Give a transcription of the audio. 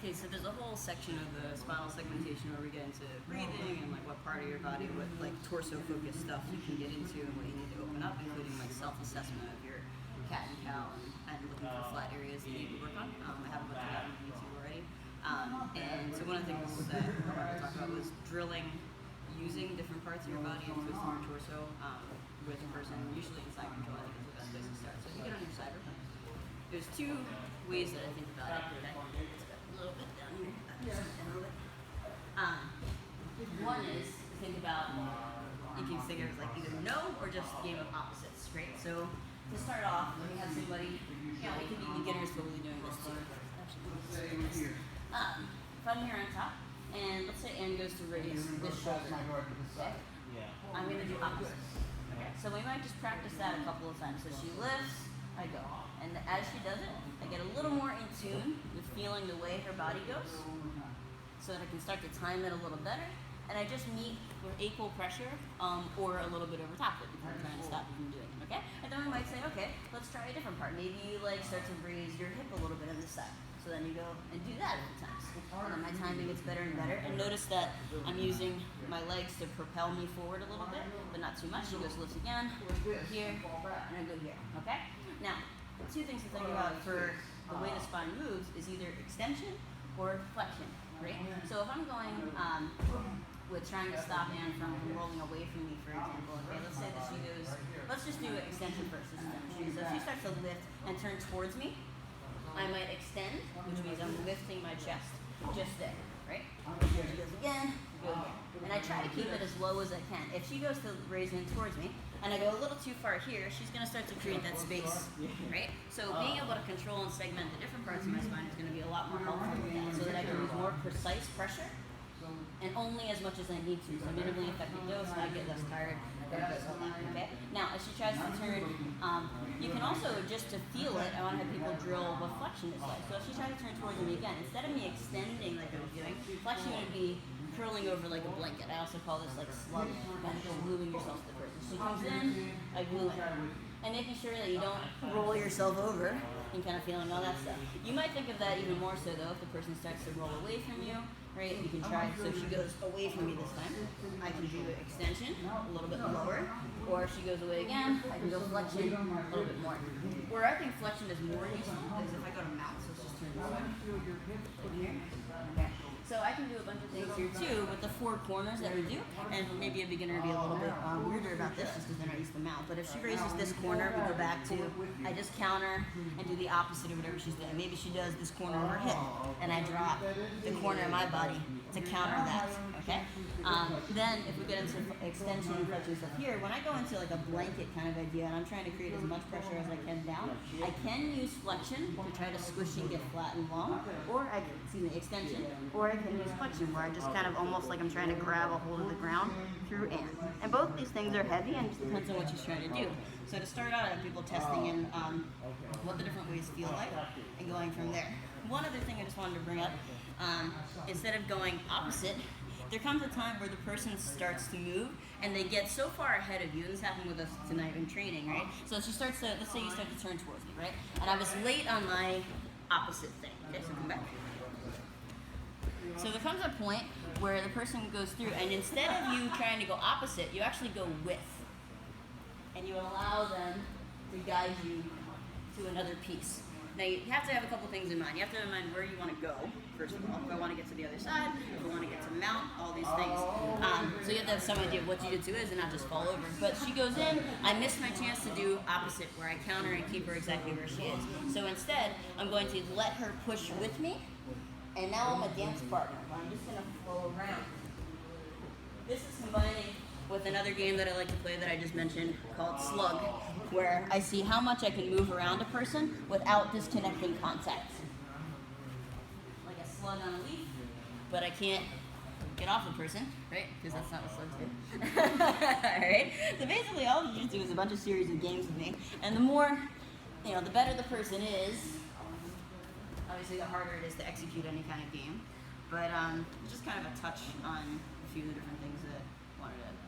Okay, so there's a whole section of the spinal segmentation where we get into breathing and like what part of your body, what like torso focused stuff you can get into and what you need to open up, including like self-assessment of your cat and cow and looking for flat areas that you can work on. I have a bunch of that on YouTube already. And so one of the things that I wanted to talk about was drilling using different parts of your body and twisting your torso with a person, usually in side control. I think is the best place to start. So if you get on your side, there's two ways that I think about it. Okay? A little bit down here. Just a little bit. One is to think about, you can think of it like either no or just a game of opposites, right? So to start off, when you have somebody, you know, it could be beginners totally doing this too. Actually, if I'm here on top, and let's say Anne goes to raise this shoulder, okay? I'm going to do opposites. Okay? So we might just practice that a couple of times. So she lifts, I go. And as she does it, I get a little more in tune with feeling the way her body goes so that I can start to time it a little better. And I just meet with equal pressure or a little bit over top of it because I'm trying to stop you from doing it, okay? And then we might say, okay, let's try a different part. Maybe you like start to raise your hip a little bit on this side. So then you go and do that a few times. And then my timing gets better and better. And notice that I'm using my legs to propel me forward a little bit, but not too much. She goes lifts again, here, and I go here, okay? Now, two things to think about for the way the spine moves is either extension or flexion, right? So if I'm going with trying to stop Anne from rolling away from me, for example, okay, let's say that she goes, let's just do extension first. This is demonstration. So if she starts to lift and turn towards me, I might extend, which means I'm lifting my chest just there, right? She goes again, go again. And I try to keep it as low as I can. If she goes to raise in towards me, and I go a little too far here, she's going to start to create that space, right? So being able to control and segment the different parts of my spine is going to be a lot more helpful with that, so that I can use more precise pressure, and only as much as I need to. So minimally effective dose, I get less tired, okay? Now, if she tries to turn, you can also, just to feel it, I want to have people drill what flexion is like. So if she tries to turn towards me again, instead of me extending like I was doing, flexion would be curling over like a blanket. I also call this like slug, kind of just gluing yourself to the person. She comes in, I glue in. And making sure that you don't roll yourself over and kind of feeling all that stuff. You might think of that even more so though if the person starts to roll away from you, right? You can try, so if she goes away from me this time, I can do extension, a little bit lower, or if she goes away again, I can go flexion a little bit more. Where I think flexion is more useful is if I go to mount, so let's just turn this way. Over here. Okay. So I can do a bunch of things here too with the four corners that we do, and maybe a beginner would be a little bit weirder about this just because they're not used to mount. But if she raises this corner, we go back to, I just counter and do the opposite of whatever she's doing. Maybe she does this corner of her hip, and I drop the corner of my body to counter that, okay? Then if we get into extension and flexion stuff here, when I go into like a blanket kind of idea and I'm trying to create as much pressure as I can down, I can use flexion to try to squish and get flat and long, or I can, extension, or I can use flexion where I just kind of almost like I'm trying to grab a hold of the ground through Anne. And both these things are heavy and it just depends on what she's trying to do. So to start out, I have people testing in what the different ways feel like and going from there. One other thing I just wanted to bring up, instead of going opposite, there comes a time where the person starts to move and they get so far ahead of you, and this happened with us tonight in training, right? So she starts to, let's say you start to turn towards me, right? And I was late on my opposite thing, okay, so come back. So there comes a point where the person goes through, and instead of you trying to go opposite, you actually go with. And you allow them to guide you to another piece. Now you have to have a couple things in mind. You have to have in mind where you want to go, first of all. If I want to get to the other side, if I want to get to mount, all these things. So you have to have some idea of what jiu-jitsu is and not just fall over. But she goes in, I missed my chance to do opposite, where I counter and keep her exactly where she is. So instead, I'm going to let her push with me, and now I'm a dance partner. I'm just going to flow around. This is combining with another game that I like to play that I just mentioned called Slug, where I see how much I can move around a person without disconnecting contact. Like a slug on a leaf, but I can't get off the person, right? Because that's not what slugs do. Alright? So basically all you just do is a bunch of series of games with me, and the more, the better the person is, obviously the harder it is to execute any kind of game. But just kind of a touch on a few of the different things that I wanted to